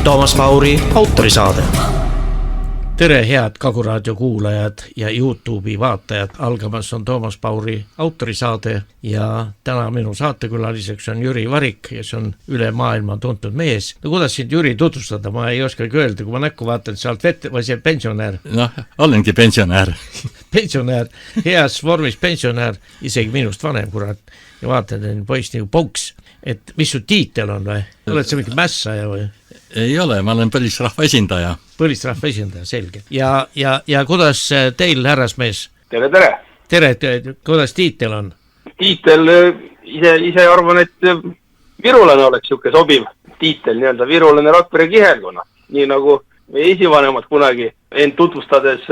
Toomas Pauri autorisaade. Tere head Kaguraadio kuulajad ja YouTube'i vaatajad, algamas on Toomas Pauri autorisaade ja täna minu saatekülaliseks on Jüri Varik, kes on üle maailma tuntud mees. No kuidas sind Jüri tutvustada, ma ei oskagi öelda, kui ma näkku vaatan, et sa oled või see pensionär. Noh, olengi pensionär. Pensionär, heas vormis pensionär, isegi minust vanem kurat ja vaatad, et poiss nagu ponks, et mis su tiitel on või? Oled sa mingi mässaja või? Ei ole, ma olen põlisrahva esindaja. Põlisrahva esindaja, selge. Ja kuidas teil, härrasmees? Tere, tere! Tere, kuidas tiitel on? Tiitel, ise arvan, et virulane oleks siuke sobiv tiitel, nii-öelda virulane Rakvere kihelkonna. Nii nagu meie esivanemad kunagi end tutvustades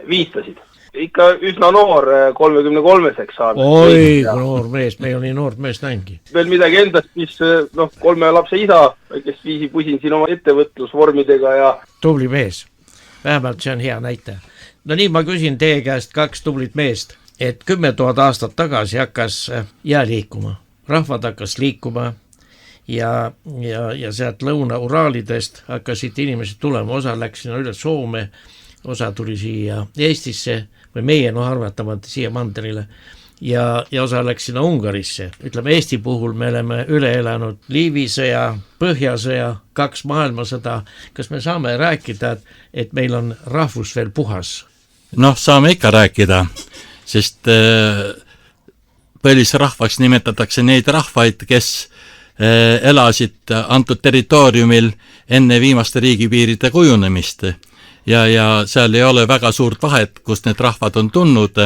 viitasid. Ikka üsna noor, 33-seks saanud. Oi, noor mees, me ei ole nii noort mees näingi. Veel midagi endast, mis 3 lapse isa, kes viisi pusin siin oma ettevõtlusvormidega ja... Tubli mees, vähemalt see on hea näitaja. No nii ma küsin teie käest 2 tublit meest, et 10 000 aastat tagasi hakkas jää liikuma. Rahvad hakkas liikuma ja sealt Lõuna-Uraalidest hakkasid inimesed tulema, osa läks sinna üle Soome, osa tuli siia Eestisse või meie arvatamata siia mandrile ja osa läks sinna Ungarisse. Ütleme, Eesti puhul me oleme üle elanud Liivi sõja, Põhjasõja, 2 maailmasõda. Kas me saame rääkida, et meil on rahvus veel puhas? Noh, saame ikka rääkida, sest põlisrahvaks nimetatakse neid rahvaid, kes elasid antud territooriumil enne viimaste riigipiiride kujunemist. Ja seal ei ole väga suurt vahet, kust need rahvad on tulnud,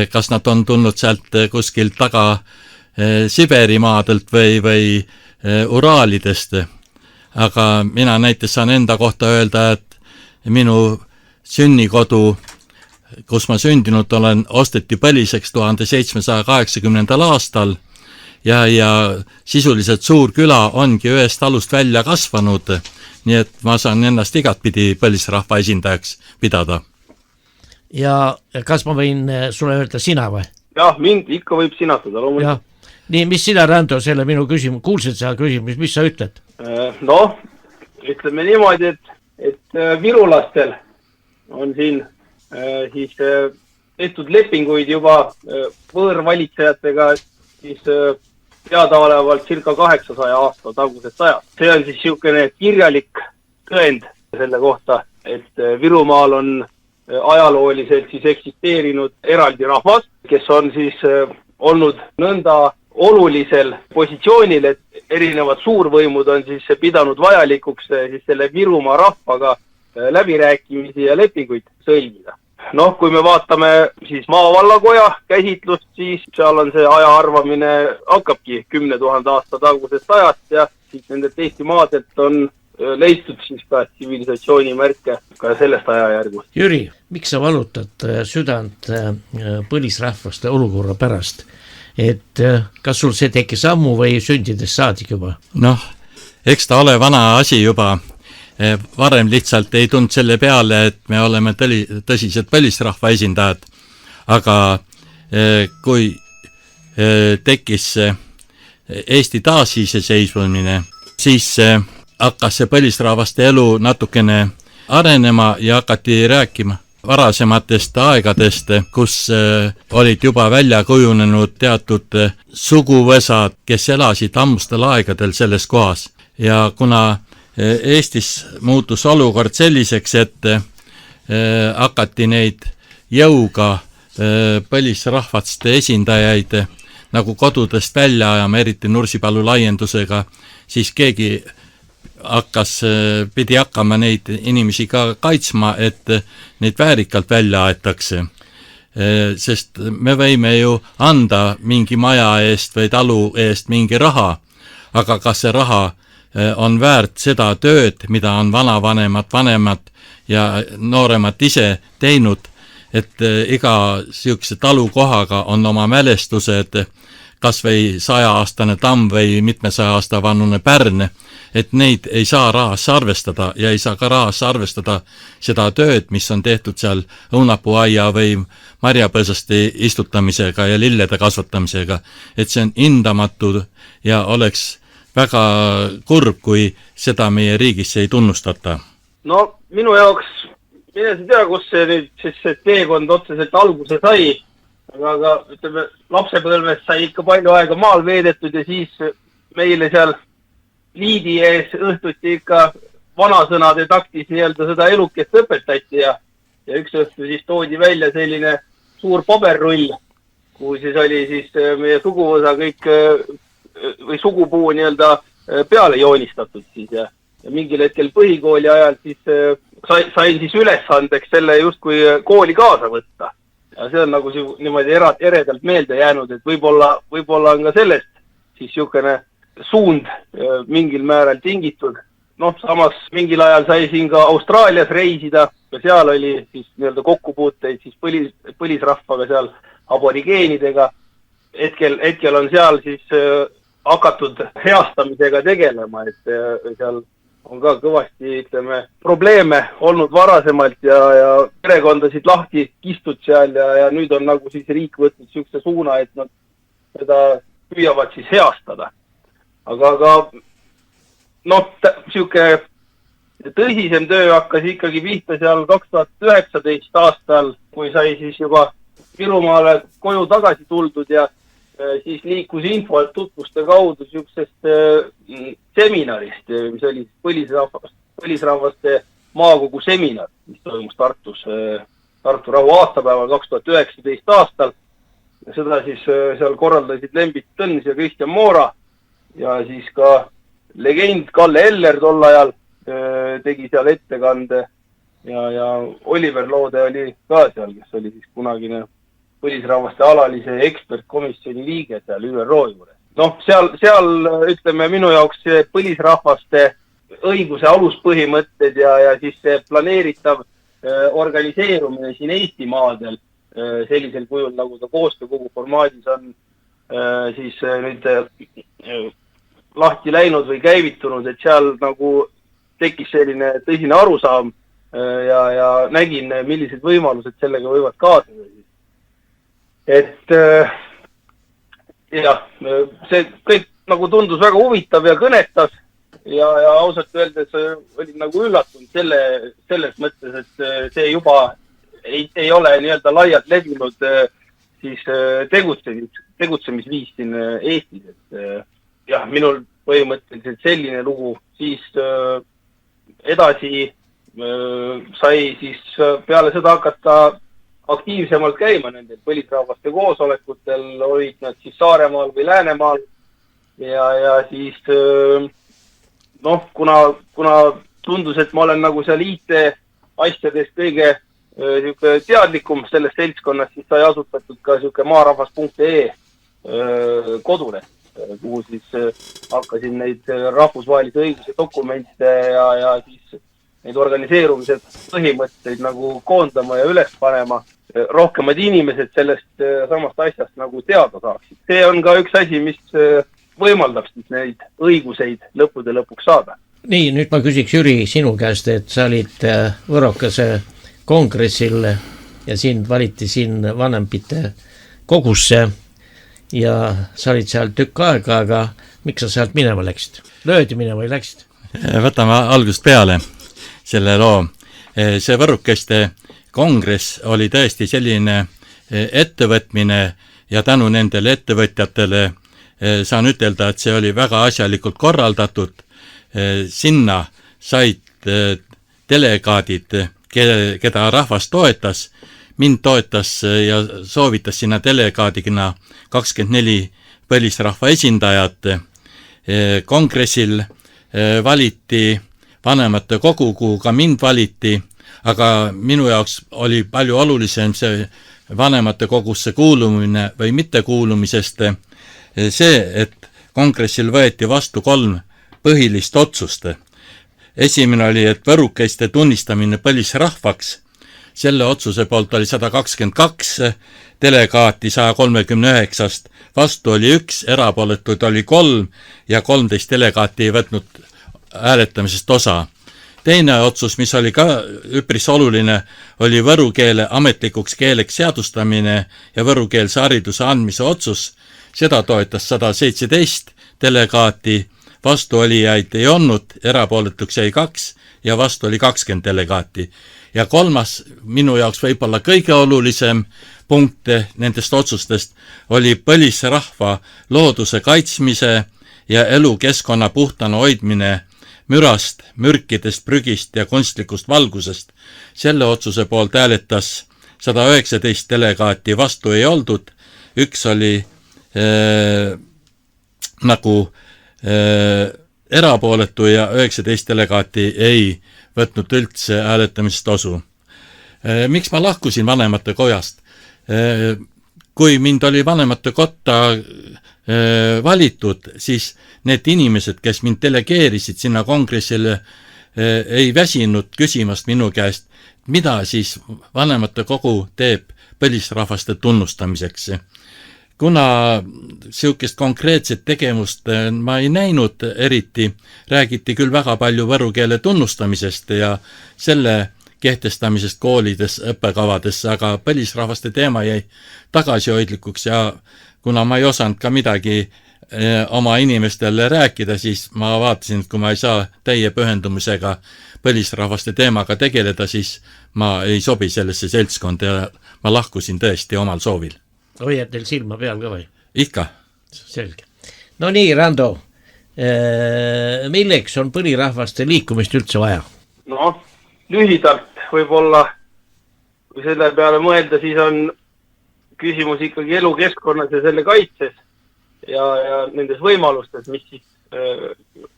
kas nad on tulnud sealt kuskilt taga Siberi maadelt või Uraalidest. Aga mina näiteks saan enda kohta öelda, et minu sünnikodu, kus ma sündinud olen, osteti põliseks 1780. aastal ja sisuliselt suur küla ongi ühest alust välja kasvanud. Nii et ma saan ennast igatpidi põlisrahva esindajaks pidada. Ja kas ma võin sulle öelda sina või? Jah, mind ikka võib sinatada loomulikult. Nii, mis sina, Rando, selle minu küsimus, kuulsid sa küsimus, mis sa ütled? Ütleme niimoodi, et virulastel on siin siis tehtud lepinguid juba võõrvalitsejatega siis teadaolevalt circa 800 aasta tagusest ajast. See on siis niisugune kirjalik tõend selle kohta, et Virumaal on ajalooliselt siis eksisteerinud eraldi rahvas, kes on siis olnud nõnda olulisel positsioonil, et erinevad suurvõimud on siis pidanud vajalikuks siis selle Virumaa rahvaga läbirääkimisi ja lepinguid sõlmida. Kui me vaatame siis maavallakoja käsitlust, siis seal on see aja arvamine hakkabki 10 000 aasta tagusest ajast ja siis nendelt Eesti maadelt on leitud siis ka tsivilisatsiooni märke ka sellest ajajärgust. Jüri, miks sa valutad südant põlisrahvaste olukorra pärast? Et kas sul see tekkis ammu või sündides saadik juba? Eks ta ole vana asi juba. Varem lihtsalt ei tulnud selle peale, et me oleme tõsised põlisrahva esindajad, aga kui tekkis Eesti taasiseseisvumine, siis hakkas see põlisrahvaste elu natukene arenema ja hakati rääkima varasematest aegadest, kus olid juba välja kujunenud teatud suguvõsad, kes elasid ammustel aegadel selles kohas. Ja kuna Eestis muutus olukord selliseks, et hakati neid jõuga põlisrahvaste esindajaid nagu kodudest välja ajama, eriti Nursipalu laiendusega, siis keegi pidi hakkama neid inimesi ka kaitsma, et neid väärikalt välja aetakse. Sest me võime ju anda mingi maja eest või talu eest mingi raha, aga kas see raha on väärt seda tööd, mida on vanemad ja nooremad ise teinud, et iga sihukese talukohaga on oma mälestused, kas või 100-aastane tamm või mitmesaja aasta vanune pärn, et neid ei saa rahas arvestada ja ei saa ka rahas arvestada seda tööd, mis on tehtud seal õunapuuaia või marjapõõsaste istutamisega ja lillede kasvatamisega, et see on hindamatu ja oleks väga kurb, kui seda meie riigis ei tunnustata. No minu jaoks, mine sa tea, kus see nüüd siis see teekond otseselt alguse sai, aga ütleme, lapsepõlves sai ikka palju aega maal veedetud ja siis meile seal liidi ees õhtuti ikka vanasõnade taktis nii-öelda seda elukest õpetati ja üks õhtu siis toodi välja selline suur paberrull, kuhu siis oli siis meie suguvõsa kõik või sugupuu nii-öelda peale joonistatud siis ja mingil hetkel põhikooli ajal siis sain siis ülesandeks selle justkui kooli kaasa võtta. Ja see on nagu niimoodi eredalt meelde jäänud, et võib-olla on ka sellest siis niisugune suund mingil määral tingitud. Noh, samas mingil ajal sai siin ka Austraalias reisida ja seal oli siis nii-öelda kokkupuuteid siis põlisrahvaga seal aborigeenidega. Hetkel on seal siis hakatud heastamisega tegelema, et seal on ka kõvasti, ütleme, probleeme olnud varasemalt ja perekondasid lahti kistud seal ja nüüd on nagu siis riik võtnud niisuguse suuna, et nad seda püüavad siis heastada. Aga noh, niisugune tõsisem töö hakkas ikkagi pihta seal 2019 aastal, kui sai siis juba Virumaale koju tagasi tuldud ja siis liikus info tutvuste kaudu niisugusest seminarist, mis oli põlisrahvaste maakogu seminar, mis toimus Tartus, Tartu rahu aastapäeval 2019 aastal. Ja seda siis seal korraldasid Lembit Tõns ja Kristjan Moora ja siis ka legend Kalle Eller tol ajal tegi seal ettekande ja Oliver Loode oli ka seal, kes oli siis kunagine põlisrahvaste alalise ekspertkomisjoni liige seal ÜRO juures. Noh, seal ütleme minu jaoks põlisrahvaste õiguse aluspõhimõtted ja siis see planeeritav organiseerumine siin Eestimaadel sellisel kujul, nagu ta koostöökogu formaadis on siis nüüd lahti läinud või käivitunud, et seal nagu tekkis selline tõsine arusaam ja nägin, millised võimalused sellega võivad kaasneda. Et jah, see kõik nagu tundus väga huvitav ja kõnetas ja ausalt öeldes olin nagu üllatunud selles mõttes, et see juba ei ole nii-öelda laialt levinud siis tegutsemisviis siin Eestis. Et jah, minul põhimõtteliselt selline lugu siis edasi sai siis peale seda hakata aktiivsemalt käima nendel põlisrahvaste koosolekutel, olid nad siis Saaremaal või Läänemaal ja siis noh, kuna tundus, et ma olen nagu seal IT asjadest kõige teadlikum sellest seltskonnast, siis sai asutatud ka maarahvas.ee kodule, kuhu siis hakkasin neid rahvusvahelise õiguse dokumente ja siis neid organiseerumise põhimõtteid nagu koondama ja üles panema. Rohkemad inimesed sellest samast asjast nagu teada saaksid. See on ka üks asi, mis võimaldab siis neid õiguseid lõppude lõpuks saada. Nii, nüüd ma küsiks Jüri sinu käest, et sa olid Võrokese kongressil ja sind valiti siin Vanempite kogusse ja sa olid seal tükk aega, aga miks sa sealt minema läksid? Löödi minema või läksid? Võtame algust peale selle loo. See Võrokeste kongress oli tõesti selline ettevõtmine ja tänu nendele ettevõtjatele saan ütelda, et see oli väga asjalikult korraldatud. Sinna said delegaadid, keda rahvas toetas. Mind toetas ja soovitas sinna delegaadina 24 põlisrahva esindajat. Kongressil valiti vanemate kogu, kuhu ka mind valiti, aga minu jaoks oli palju olulisem see vanemate kogusse kuulumine või mittekuulumisest see, et kongressil võeti vastu 3 põhilist otsust. Esimene oli, et võrukeste tunnistamine põlisrahvaks. Selle otsuse poolt oli 122 delegaati 139-st, vastu oli 1, erapooletuid oli 3 ja 13 delegaati ei võtnud hääletamisest osa. Teine otsus, mis oli ka üpris oluline, oli võru keele ametlikuks keeleks seadustamine ja võrukeelse hariduse andmise otsus. Seda toetas 117 delegaati, vastuolijaid ei olnud, erapooletuks jäi 2 ja vastu oli 20 delegaati. Ja kolmas, minu jaoks võib-olla kõige olulisem punkt nendest otsustest oli põlisrahva looduse kaitsmise ja elukeskkonna puhtana hoidmine mürast, mürkidest, prügist ja kunstlikust valgusest. Selle otsuse poolt hääletas 119 delegaati, vastu ei oldud, üks oli erapooletu ja 19 delegaati ei võtnud üldse hääletamisest osu. Miks ma lahkusin vanemate kojast? Kui mind oli vanemate kotta valitud, siis need inimesed, kes mind delegeerisid sinna kongressile, ei väsinud küsimast minu käest, mida siis vanemate kogu teeb põlisrahvaste tunnustamiseks. Kuna siukest konkreetset tegevust ma ei näinud eriti, räägiti küll väga palju võru keele tunnustamisest ja selle kehtestamisest koolides, õppekavades, aga põlisrahvaste teema jäi tagasihoidlikuks ja kuna ma ei osanud ka midagi oma inimestele rääkida, siis ma vaatasin, et kui ma ei saa täie pühendumisega põlisrahvaste teemaga tegeleda, siis ma ei sobi sellesse seltskonda ja ma lahkusin tõesti omal soovil. Hoiad teil silma peal ka või? Ikka. Selge. No nii, Rando, milleks on põlisrahvaste liikumist üldse vaja? No, lühidalt võib-olla, kui selle peale mõelda, siis on küsimus ikkagi elukeskkonnas ja selle kaitses ja nendes võimalustes, mis siis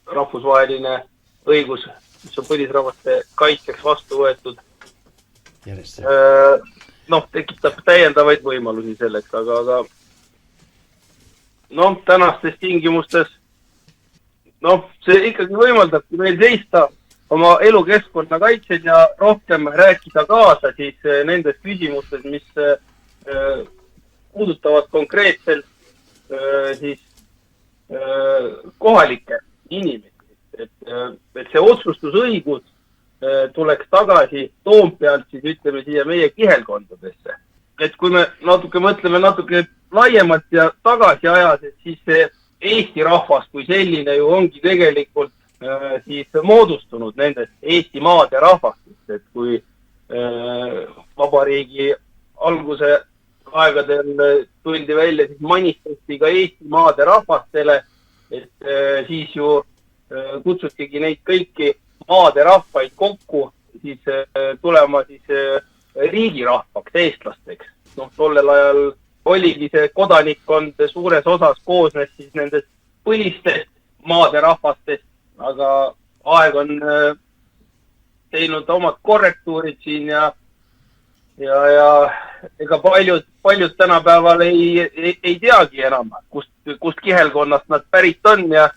rahvusvaheline õigus, mis on põlisrahvaste kaitseks vastu võetud, tekitab täiendavaid võimalusi selleks, aga tänastes tingimustes see ikkagi võimaldabki meil seista oma elukeskkonna kaitsed ja rohkem rääkida kaasa siis nendes küsimustes, mis puudutavad konkreetselt siis kohalikke inimesi. Et see otsustusõigus tuleks tagasi Toompealt siis ütleme siia meie kihelkondadesse. Et kui me mõtleme natuke laiemalt ja tagasi ajas, et siis see Eesti rahvas kui selline ju ongi tegelikult siis moodustunud nendest Eesti maade rahvastest, et kui vabariigi alguse aegadel tuldi välja siis manifestiga Eesti maade rahvastele, et siis ju kutsutigi neid kõiki maade rahvaid kokku siis tulema siis riigirahvaks, eestlasteks. Tollel ajal oligi see kodanikkond suures osas koosnes siis nendest põlistest maade rahvastest, aga aeg on teinud omad korrektuurid siin ja ega paljud tänapäeval ei teagi enam, kust kihelkonnast nad pärit on ja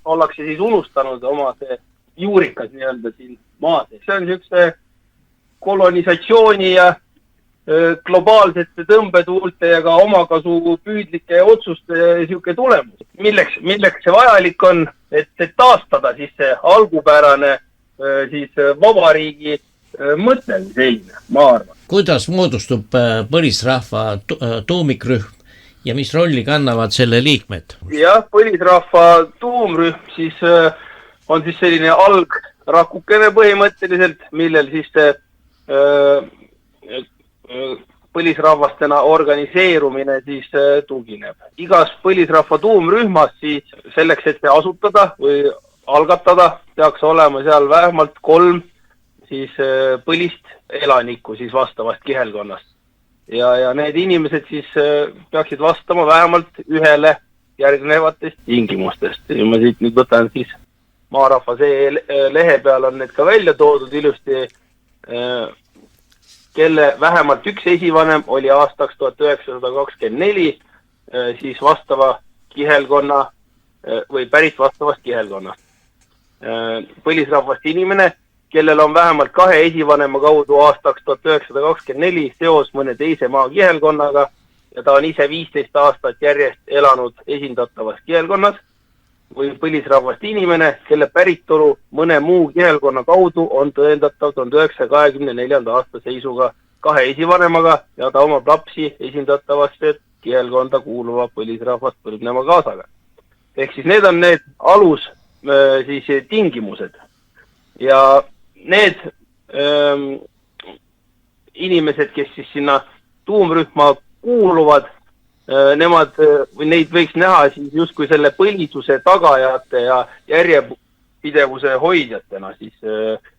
ollakse siis unustanud oma see juurikas nii-öelda siin maas. See on niisuguse kolonisatsiooni ja globaalsete tõmbetuulte ja ka omakasu püüdlike otsuste niisugune tulemus. Milleks see vajalik on, et taastada siis see algupärane siis vabariigi mõte selline, ma arvan. Kuidas moodustub põlisrahva tuumikrühm ja mis rolli kannavad selle liikmed? Jah, põlisrahva tuumrühm siis on siis selline algrakukene põhimõtteliselt, millel siis põlisrahvastena organiseerumine siis tugineb. Igas põlisrahva tuumrühmas siis selleks, et see asutada või algatada, peaks olema seal vähemalt 3 siis põlist elanikku siis vastavast kihelkonnast. Ja need inimesed siis peaksid vastama vähemalt ühele järgnevatest tingimustest. Ja ma siit nüüd võtan siis Maarahva lehe peal on need ka välja toodud ilusti, kelle vähemalt üks esivanem oli aastaks 1924 siis vastava kihelkonna või pärit vastavast kihelkonnast. Põlisrahvast inimene, kellel on vähemalt 2 esivanema kaudu aastaks 1924 seos mõne teise maa kihelkonnaga ja ta on ise 15 aastat järjest elanud esindatavas kihelkonnas, või põlisrahvast inimene, kelle päritolu mõne muu kihelkonna kaudu on tõendatav 1924. aasta seisuga 2 esivanemaga ja ta omab lapsi esindatavasse kihelkonda kuuluva põlisrahvast põlvneva kaasaga. ehk siis need on need alus siis tingimused ja need inimesed, kes siis sinna tuumrühma kuuluvad, nemad või neid võiks näha siis justkui selle põlisuse tagajate ja järjepidevuse hoidjatena, siis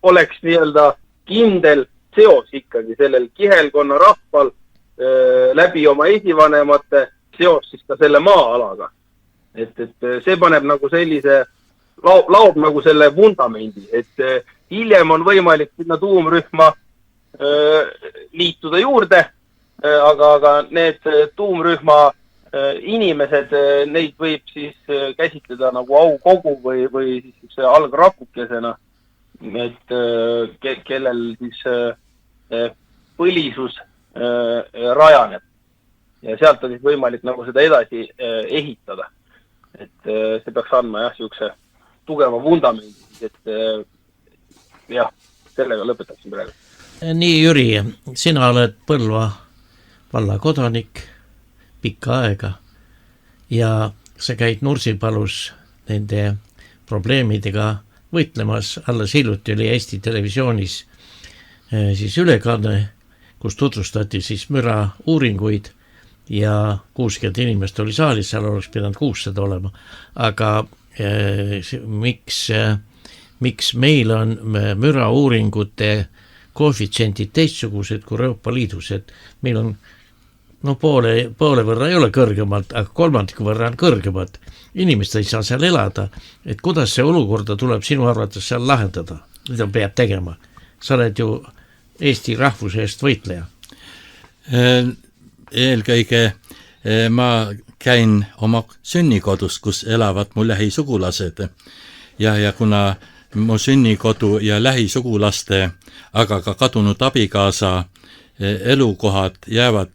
oleks nii-öelda kindel seos ikkagi sellel kihelkonna rahval läbi oma esivanemate seos siis ka selle maa-alaga. Et see paneb nagu sellise, laob nagu selle vundamendi, et hiljem on võimalik sinna tuumrühma liituda juurde, aga need tuumrühma inimesed, neid võib siis käsitleda nagu aukogu või siis algrakukesena, et kellel siis põlisus rajaneb ja sealt on siis võimalik nagu seda edasi ehitada. Et see peaks andma jah, siukse tugeva vundamendi, et jah, sellega lõpetaksin praegu. Nii, Jüri, sina oled Põlva valla kodanik pikka aega ja sa käid Nursipalus nende probleemidega võitlemas. Alles hiljuti oli Eesti Televisioonis siis ülekanne, kus tutvustati siis müra uuringuid ja 60 inimest oli saalis, seal oleks pidanud 600 olema. Aga miks meil on müra uuringute koefitsiendid teistsugused kui Euroopa Liidus, et meil on poole võrra ei ole kõrgemalt, aga kolmandiku võrra on kõrgemad. Inimesed ei saa seal elada, et kuidas see olukorda tuleb sinu arvates seal lahendada, mida peab tegema? Sa oled ju Eesti rahvuse eest võitleja. Eelkõige ma käin oma sünnikodus, kus elavad mu lähisugulased ja kuna mu sünnikodu ja lähisugulaste, aga ka kadunud abikaasa elukohad jäävad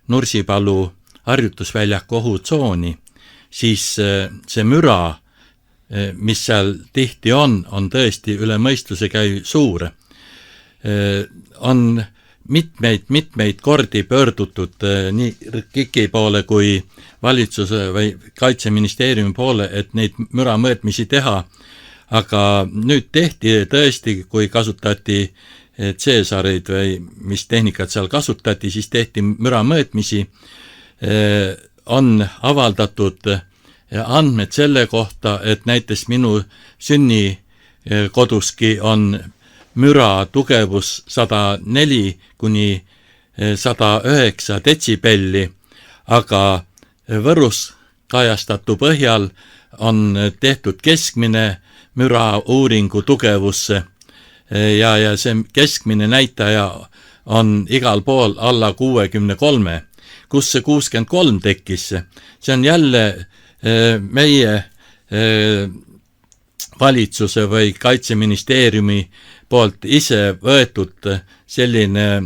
Nursipalu harjutusväljaku ohutsooni, siis see müra, mis seal tihti on tõesti üle mõistuse käi suur. On mitmeid kordi pöördutud nii KIK-i poole kui valitsuse või Kaitseministeeriumi poole, et neid müra mõõtmisi teha, aga nüüd tehti tõesti, kui kasutati Caesareid või mis tehnikat seal kasutati, siis tehti müra mõõtmisi, on avaldatud andmed selle kohta, et näiteks minu sünnikoduski on müra tugevus 104 kuni 109 detsibelli, aga Võrus kajastatu põhjal on tehtud keskmine müra uuringu tugevusse ja see keskmine näitaja on igal pool alla 63. Kus see 63 tekkis? See on jälle meie valitsuse või Kaitseministeeriumi poolt ise võetud selline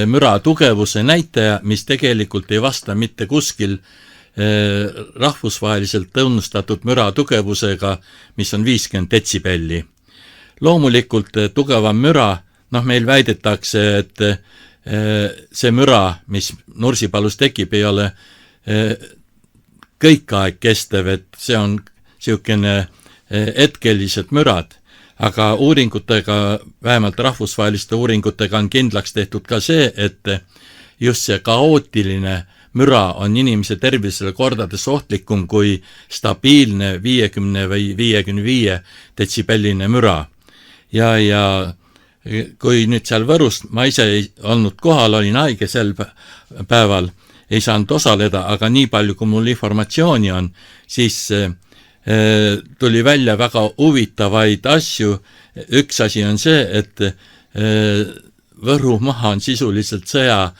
müra tugevuse näitaja, mis tegelikult ei vasta mitte kuskil rahvusvaheliselt tunnustatud müra tugevusega, mis on 50 detsibelli. Loomulikult tugevam müra, meil väidetakse, et see müra, mis Nursipalus tekib, ei ole kõik aeg kestev, et see on niisugune hetkelised mürad, aga uuringutega, vähemalt rahvusvaheliste uuringutega on kindlaks tehtud ka see, et just see kaootiline müra on inimese tervisele kordades ohtlikum kui stabiilne 50 või 55 detsibelline müra. Ja kui nüüd seal Võrust, ma ise ei olnud kohal, olin haige sel päeval, ei saanud osaleda, aga nii palju, kui mul informatsiooni on, siis tuli välja väga huvitavaid asju. Üks asi on see, et Võru maha on sisuliselt sõja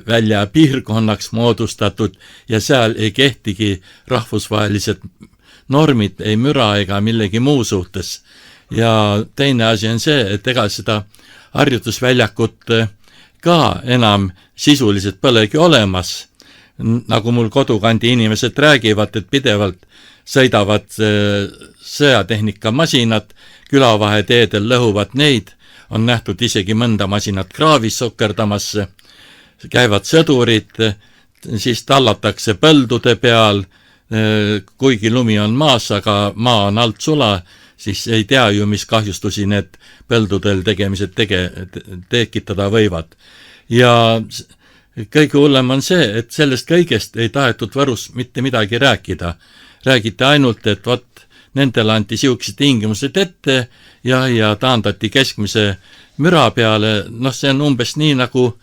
välja piirkonnaks moodustatud ja seal ei kehtigi rahvusvahelised normid, ei müra ega millegi muu suhtes. Ja teine asi on see, et ega seda harjutusväljakut ka enam sisuliselt polegi olemas. Nagu mul kodukandi inimesed räägivad, et pidevalt sõidavad sõjatehnika masinad, külavaheteedel lõhuvad neid, on nähtud isegi mõnda masinat kraavis sokerdamas, käivad sõdurid, siis tallatakse põldude peal, kuigi lumi on maas, aga maa on alt sula, siis ei tea ju, mis kahjustusi need põldudel tegemised tekitada võivad. Ja kõige hullem on see, et sellest kõigest ei tahetud Võrus mitte midagi rääkida. Räägiti ainult, et nendele anti siuksed tingimused ette ja taandati keskmise müra peale. See on umbes nii nagu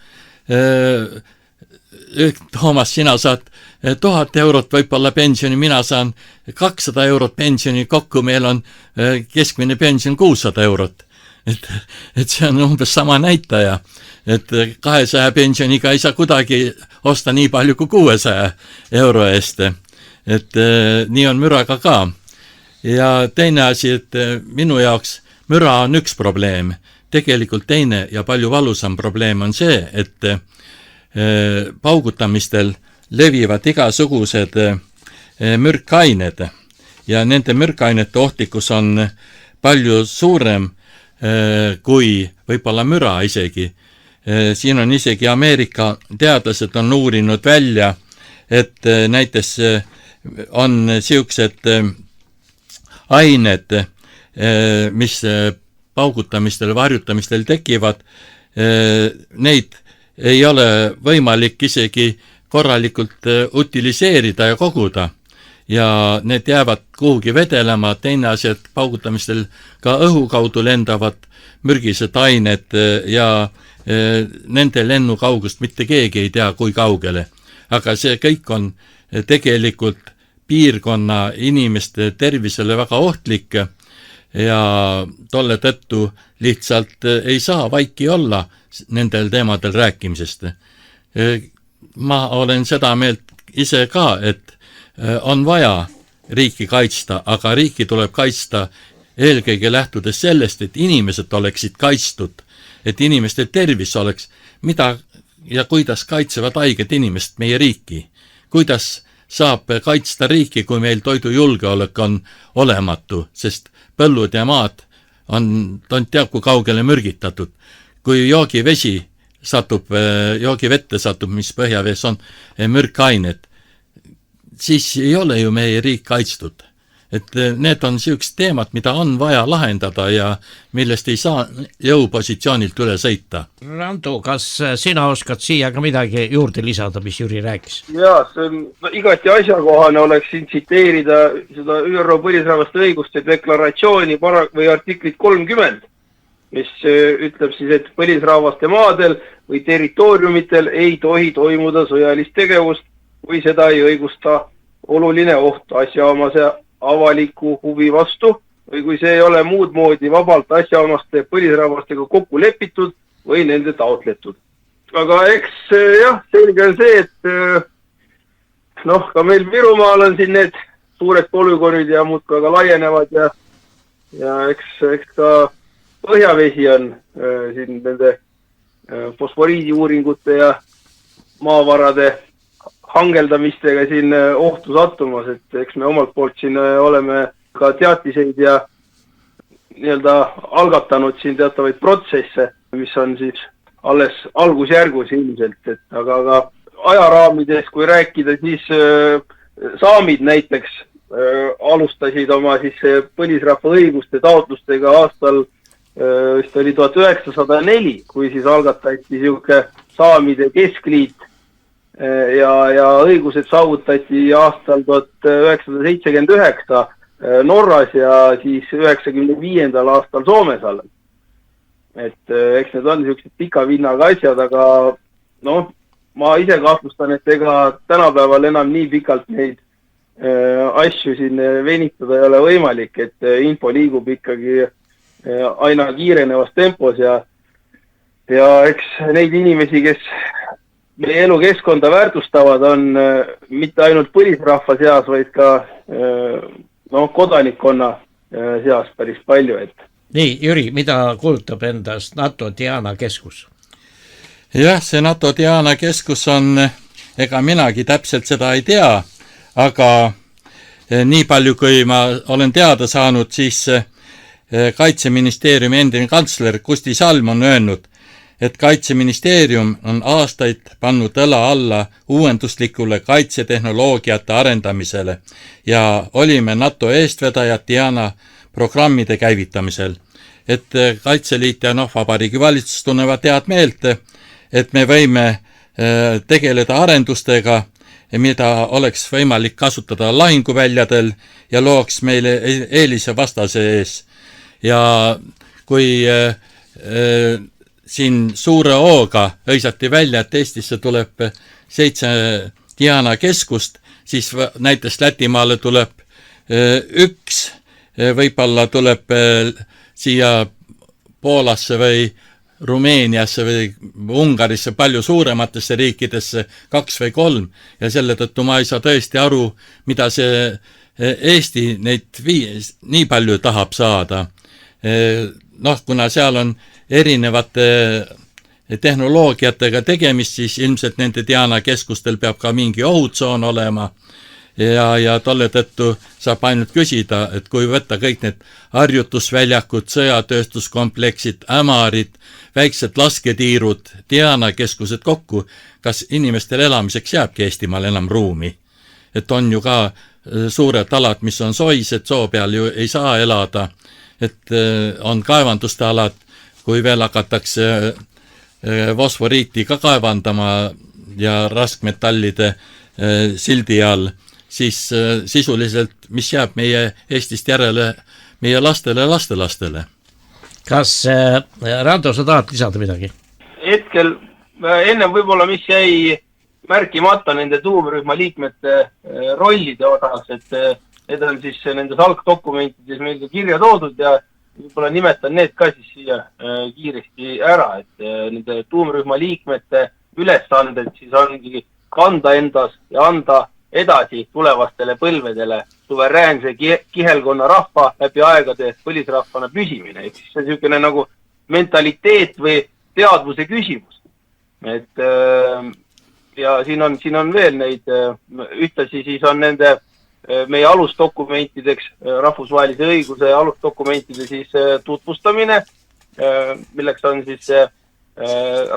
Toomas, sina saad 1000 eurot võib-olla pensioni, mina saan 200 eurot pensioni, kokku meil on keskmine pension 600 eurot. Et see on umbes sama näitaja, et 200 pensioniga ei saa kuidagi osta nii palju kui 600 euro eest. Et nii on müraga ka. Ja teine asi, et minu jaoks müra on üks probleem. Tegelikult teine ja palju valusam probleem on see, et paugutamistel levivad igasugused mürkained ja nende mürkainete ohtlikkus on palju suurem kui võib-olla müra isegi. Siin on isegi Ameerika teadlased on uurinud välja, et näiteks on siuksed ained, mis paugutamistel, varjutamistel tekivad, neid ei ole võimalik isegi korralikult utiliseerida ja koguda. Ja need jäävad kuhugi vedelema, teine asi, et paugutamistel ka õhu kaudu lendavad mürgised ained ja nende lennukaugust mitte keegi ei tea, kui kaugele. Aga see kõik on tegelikult piirkonna inimeste tervisele väga ohtlik ja tolle tõttu lihtsalt ei saa vaiki olla nendel teemadel rääkimisest. Ma olen seda meelt ise ka, et on vaja riiki kaitsta, aga riiki tuleb kaitsta eelkõige lähtudes sellest, et inimesed oleksid kaitstud, et inimeste tervis oleks, mida ja kuidas kaitsevad haiged inimest meie riiki. Kuidas saab kaitsta riiki, kui meil toidujulgeolek on olematu, sest põllud ja maad on teab kui kaugele mürgitatud. Kui joogivette satub, mis põhjavees on mürkained, siis ei ole ju meie riik kaitstud. Et need on siuksed teemad, mida on vaja lahendada ja millest ei saa jõupositsioonilt üle sõita. Randu, kas sina oskad siia ka midagi juurde lisada, mis Jüri rääkis? Jaa, see on igati asjakohane oleks siin tsiteerida seda ÜRO põlisrahvaste õiguste deklaratsiooni või artiklit 30, mis ütleb siis, et põlisrahvaste maadel või territooriumitel ei tohi toimuda sõjalist tegevust, kui seda ei õigusta oluline oht asjaomase avaliku huvi vastu või kui see ei ole muud moodi vabalt asjaomaste põlisrahvastega kokku lepitud või nende taotletud. Aga eks jah, selge on see, et ka meil Virumaal on siin need suured polügoonid ja muud ka laienevad ja eks ka põhjavesi on siin nende fosforiidi uuringute ja maavarade hangeldamistega siin ohtu sattumas, et eks me omalt poolt siin oleme ka teatiseid ja nii-öelda algatanud siin teatavaid protsesse, mis on siis alles algusjärgus ilmselt, et aga ajaraamides, kui rääkida, siis saamid näiteks alustasid oma siis põlisrahva õiguste taotlustega aastal vist oli 1904, kui siis algatati siuke saamide keskliit ja õigused saavutati aastal 1979 Norras ja siis 95. aastal Soomes alles. Et eks need on niisugused pika vinnaga asjad, aga ma ise kahtlustan, et ega tänapäeval enam nii pikalt neid asju siin venitada ei ole võimalik, et info liigub ikkagi aina kiirenevas tempos ja eks neid inimesi, kes meie elukeskkonda väärtustavad, on mitte ainult põlisrahva seas, vaid ka kodanikkonna seas päris palju. Nii, Jüri, mida kuulutab endast NATO Diana keskus? Jah, see NATO Diana keskus on, ega minagi täpselt seda ei tea, aga nii palju, kui ma olen teada saanud, siis Kaitseministeeriumi endine kantsler Kusti Salm on öelnud, et Kaitseministeerium on aastaid pannud õla alla uuenduslikule kaitsetehnoloogiate arendamisele ja olime NATO eestvedajad Diana programmide käivitamisel. Et Kaitseliit ja Vabariigi Valitsus tunnevad head meelt, et me võime tegeleda arendustega, mida oleks võimalik kasutada lahinguväljadel ja looks meile eelise vastase ees. Ja kui siin suure hooga hõisati välja, et Eestisse tuleb 7 Diana keskust, siis näiteks Lätimaale tuleb 1, võib-olla tuleb siia Poolasse või Rumeeniasse või Ungarisse palju suurematesse riikidesse 2 või 3 ja selle tõttu ma ei saa tõesti aru, mida see Eesti neid nii palju tahab saada. Kuna seal on erinevate tehnoloogiatega tegemist, siis ilmselt nende Diana keskustel peab ka mingi ohutsoon olema ja tolle tõttu saab ainult küsida, et kui võtta kõik need harjutusväljakud, sõjatööstuskompleksid, ämarid, väiksed lasketiirud, Diana keskused kokku, kas inimestel elamiseks jääbki Eestimaal enam ruumi? Et on ju ka suured alad, mis on soised, soo peal ju ei saa elada, et on kaevanduste alad, kui veel hakatakse fosforiiti ka kaevandama ja raskmetallide sildi all, siis sisuliselt, mis jääb meie Eestist järele meie lastelastele. Kas Rando, sa tahad lisada midagi? Hetkel ennem võib-olla, mis jäi märkimata nende tuumrühma liikmete rollide osas, et need on siis nendes algdokumentides meil ka kirja toodud ja võib-olla nimetan need ka siis siia kiiresti ära, et nende tuumrühma liikmete ülesanded siis ongi kanda endas ja anda edasi tulevastele põlvedele suveräänse kihelkonna rahva läbi aegade põlisrahvana püsimine. Ehk siis see on niisugune nagu mentaliteet või teadvuse küsimus. Et, ja siin on veel neid, ühtlasi siis on nende meie alusdokumentideks, rahvusvahelise õiguse alusdokumentide siis tutvustamine, milleks on siis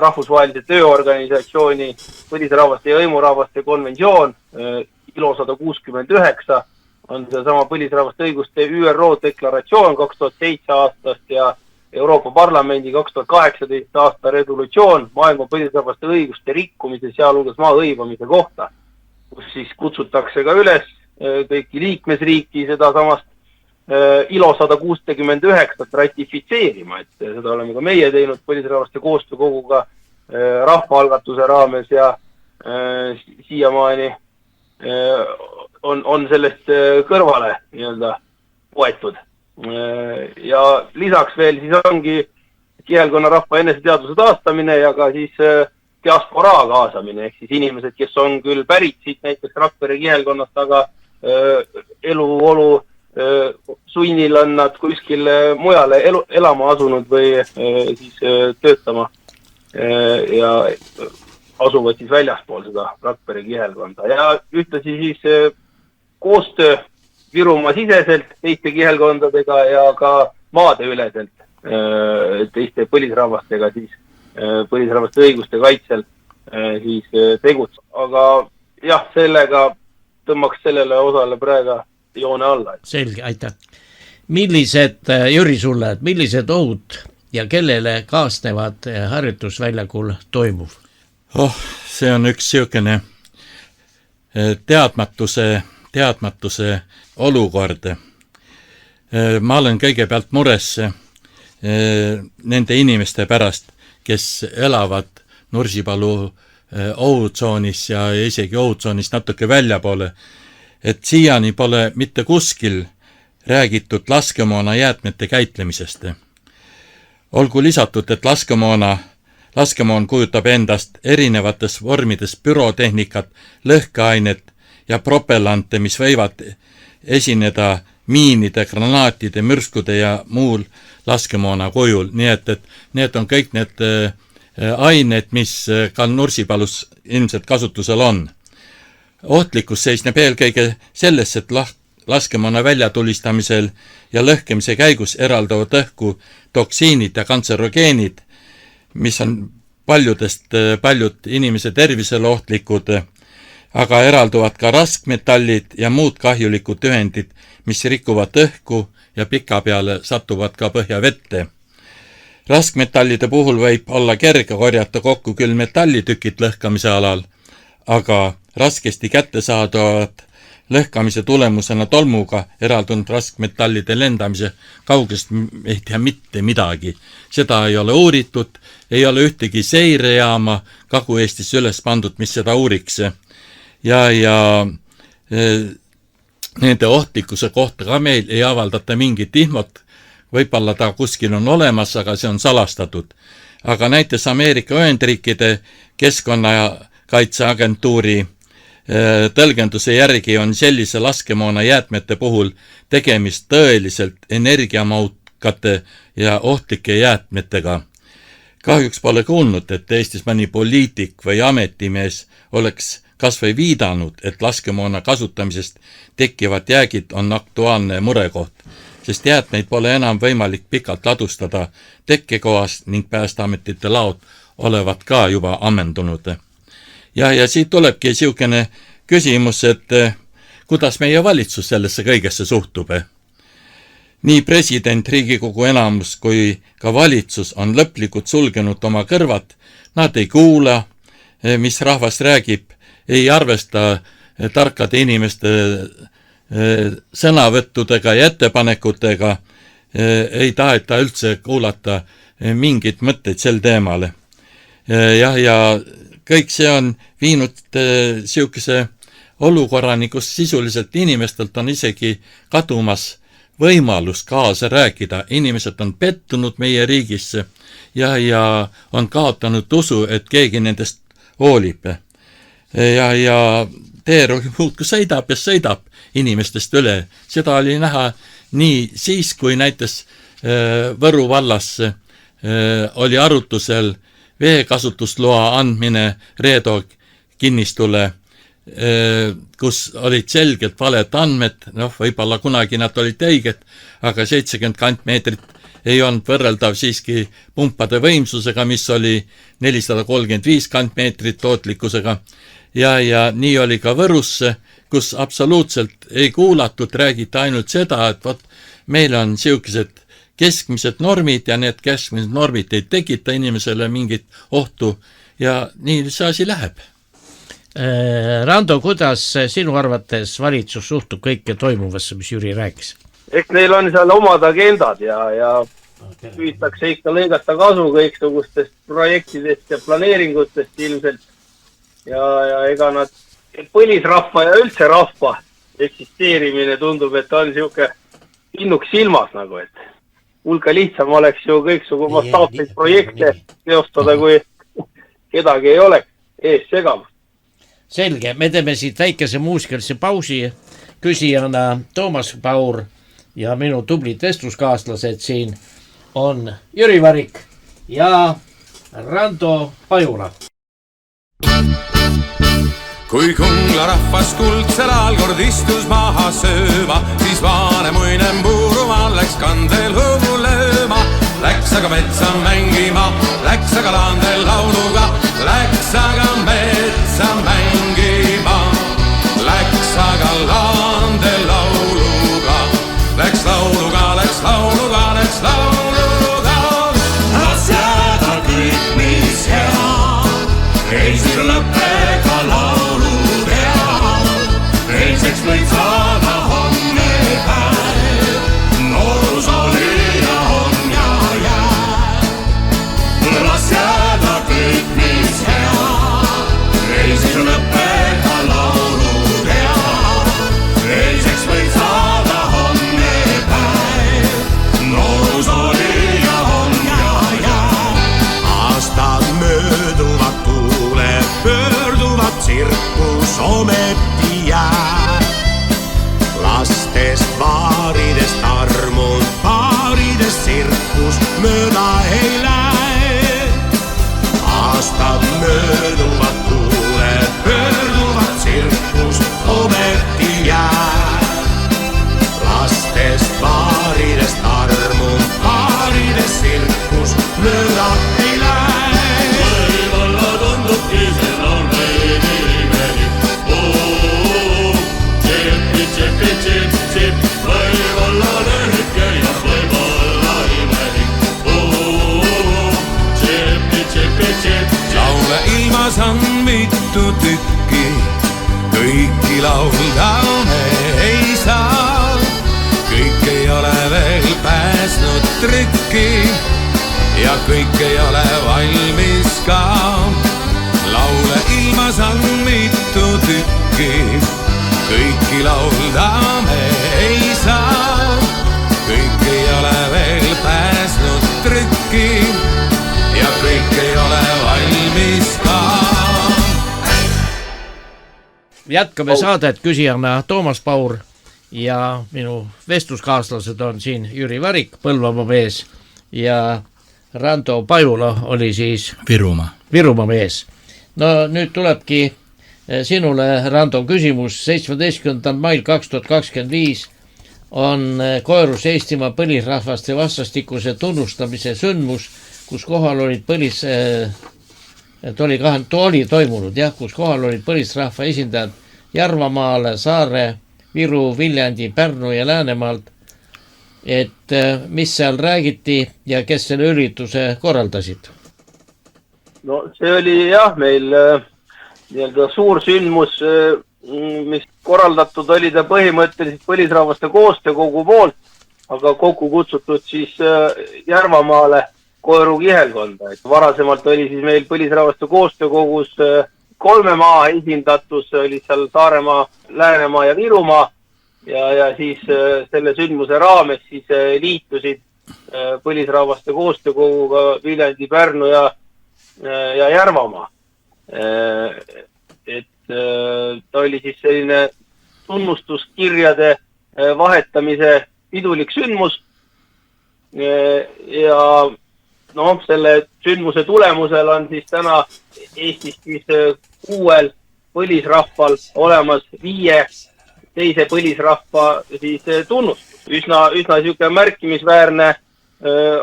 rahvusvahelise tööorganisatsiooni põlisrahvaste ja hõimurahvaste konventsioon ILO 169 on see sama põlisrahvaste õiguste ÜRO deklaratsioon 2007 aastast ja Euroopa Parlamendi 2018 aasta resolutsioon maailma põlisrahvaste õiguste rikkumise, sealhulgas maa hõivamise kohta, kus siis kutsutakse ka üles kõiki liikmesriiki seda samast ILO 169 ratifitseerima, et seda oleme ka meie teinud põlisrahvaste koostöökoguga rahvaalgatuse raames ja siiamaani on sellest kõrvale nii-öelda poetud. Ja lisaks veel siis ongi kihelkonna rahva eneseteadvuse taastamine ja ka siis diasporaa kaasamine, ehk siis inimesed, kes on küll pärit siit näiteks Rakvere kihelkonnast, aga eluolu sunnil on nad kuskil mujale elama asunud või siis töötama ja asuvad siis väljaspool seda Rakvere kihelkonda. Ja ühtlasi siis koostöö Virumaa siseselt teiste kihelkondadega ja ka maadeüleselt teiste põlisrahvastega siis põlisrahvaste õiguste kaitsel siis tegutseb. Aga jah, sellega tõmmaks sellele osale praegu joone alla. Selge, aitäh. Millised, Jüri sulle, millised ohud ja kellele kaasnevad harjutusväljakul toimuv? See on üks siukene teadmatuse olukord. Ma olen kõigepealt mures nende inimeste pärast, kes elavad Nursipalu ohutsoonis ja isegi ohutsoonis natuke väljapoole, et siiani pole mitte kuskil räägitud laskemoona jäätmete käitlemisest. Olgu lisatud, et laskemoon kujutab endast erinevates vormides pürotehnikat, lõhkeainet ja propellante, mis võivad esineda miinide, granaatide, mürskude ja muul laskemoona kujul. Nii et need on kõik need ained, mis ka Nursipalus ilmselt kasutusel on. Ohtlikkus seisneb eelkõige selles, et laskemoona väljatulistamisel ja lõhkemise käigus eraldavad õhku toksiinid ja kantserogeenid, mis on paljud inimese tervisele ohtlikud, aga eralduvad ka raskmetallid ja muud kahjulikud ühendid, mis rikuvad õhku ja pikapeale satuvad ka põhjavette. Raskmetallide puhul võib olla kerge korjata kokku küll metallitükid lõhkamise alal, aga raskesti kättesaadavad lõhkamise tulemusena tolmuga eraldunud raskmetallide lendamise kaugest ei tea mitte midagi. Seda ei ole uuritud, ei ole ühtegi seirejaama Kagu-Eestis üles pandud, mis seda uuriks. Ja nende ohtlikkuse kohta ka meil ei avaldata mingit infot, võib-olla ta kuskil on olemas, aga see on salastatud. Aga näiteks Ameerika Ühendriikide keskkonnakaitseagentuuri tõlgenduse järgi on sellise laskemoona jäätmete puhul tegemist tõeliselt energiamahukate ja ohtlike jäätmetega. Kahjuks pole kuulnud, et Eestis mõni poliitik või ametimees oleks kas või viidanud, et laskemoona kasutamisest tekkivad jäägid on aktuaalne murekoht, sest jäätmeid pole enam võimalik pikalt ladustada tekkekohas ning päästeametite laod olevat ka juba ammendunud. Ja siit tulebki siukene küsimus, et kuidas meie valitsus sellesse kõigesse suhtub. Nii president, Riigikogu enamus kui ka valitsus on lõplikult sulgenud oma kõrvad, nad ei kuula, mis rahvas räägib, ei arvesta tarkade inimeste sõnavõttudega ja ettepanekutega, ei taheta üldse kuulata mingid mõtteid sel teemale. Ja kõik see on viinud siukese olukorrani, kus sisuliselt inimestelt on isegi kadumas võimalus kaasa rääkida. Inimesed on pettunud meie riigisse ja on kaotanud usu, et keegi nendest hoolib. Ja teerulg muudkui sõidab inimestest üle. Seda oli näha nii siis, kui näiteks Võru vallas oli arutusel veekasutusloa andmine Reedo kinnistule, kus olid selgelt valed andmed, võib-olla kunagi nad olid õiged, aga 70 kantmeetrit ei olnud võrreldav siiski pumpade võimsusega, mis oli 435 kantmeetrit tootlikkusega. Ja nii oli ka Võrusse, kus absoluutselt ei kuulatud, räägiti ainult seda, et meil on siukesed keskmised normid ja need keskmised normid ei tekita inimesele mingit ohtu ja nii see asi läheb. Rando, kuidas sinu arvates valitsus suhtub kõike toimuvasse, mis Jüri rääkis? Eks neil on seal omad agendad ja püütakse ikka lõigata kasu kõiksugustest projektidest ja planeeringutest ilmselt. Ja ega nad põlisrahva ja üldse rahva eksisteerimine tundub, et on siuke innuks silmas nagu, et hulka lihtsam oleks ju kõiksugu mastaapseid projekte teostada, kui kedagi ei oleks ees segamast. Selge, me teeme siit väikese muusikalise pausi. Küsijana Toomas Paur ja minu tublid vestluskaaslased siin on Jüri Varik ja Rando Pajula. Kui Kungla rahvas kuldsel ajal kord istus maha sööma, siis vaane muinem puuruma läks kandel hõõmu lööma. Läks aga metsa mängima, läks aga laandel lauluga, läks aga metsa mängima, läks aga laandel lauluga, läks lauluga, läks lauluga, läks lauluga. Las jääda kõik, mis hea, ei siin lõppega laulu teha, eilseks võid saada homme päev. mitu tükki, kõiki laulda me ei saa. Kõik ei ole veel pääsnud trükki ja kõik ei ole valmis ka. Laule ilmas on mitu tükki, kõiki laulda me ei saa. Kõik ei ole veel pääsnud trükki ja kõik ei ole valmis ka. Jätkame saadet küsijana Toomas Paur ja minu vestluskaaslased on siin Jüri Varik, Põlvamaa mees, ja Rando Pajula oli siis Virumaa mees. No nüüd tulebki sinule, Rando, küsimus. 17. mail 2025 on Koerus Eestimaa põlisrahvaste vastastikuse tunnustamise sündmus, kus kohal olid oli toimunud, kus kohal olid põlisrahva esindajad Järvamaale, Saare, Viru, Viljandi, Pärnu ja Läänemaalt. Et mis seal räägiti ja kes selle ürituse korraldasid? No see oli meil nii-öelda suur sündmus, mis korraldatud oli ta põhimõtteliselt põlisrahvaste koostöökogu poolt, aga kokku kutsutud siis Järvamaale Koeru kihelkonda. Varasemalt oli siis meil põlisrahvaste koostöökogus 3 maa esindatus, oli seal Saaremaa, Läänemaa ja Virumaa, ja siis selle sündmuse raames siis liitusid põlisrahvaste koostöökoguga Viljandi, Pärnu ja Järvamaa. Et ta oli siis selline tunnustuskirjade vahetamise pidulik sündmus ja selle sündmuse tulemusel on siis täna Eestis siis 6 põlisrahval olemas 5 teise põlisrahva siis tunnustus. Üsna siuke märkimisväärne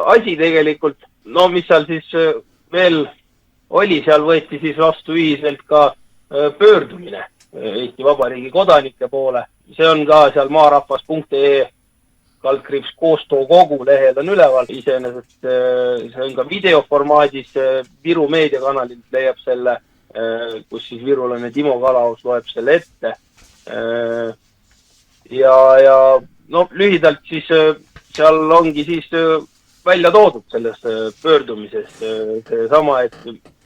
asi tegelikult. No mis seal siis veel oli, seal võeti siis vastu ühiselt ka pöördumine Eesti Vabariigi kodanike poole. See on ka seal maarahvas.ee /koostöökogu lehel on üleval. Iseenesest see on ka videoformaadis Viru meediakanalilt leiab selle, kus siis virulane Timo Kalaus loeb selle ette. Ja lühidalt siis seal ongi siis välja toodud selles pöördumises seesama, et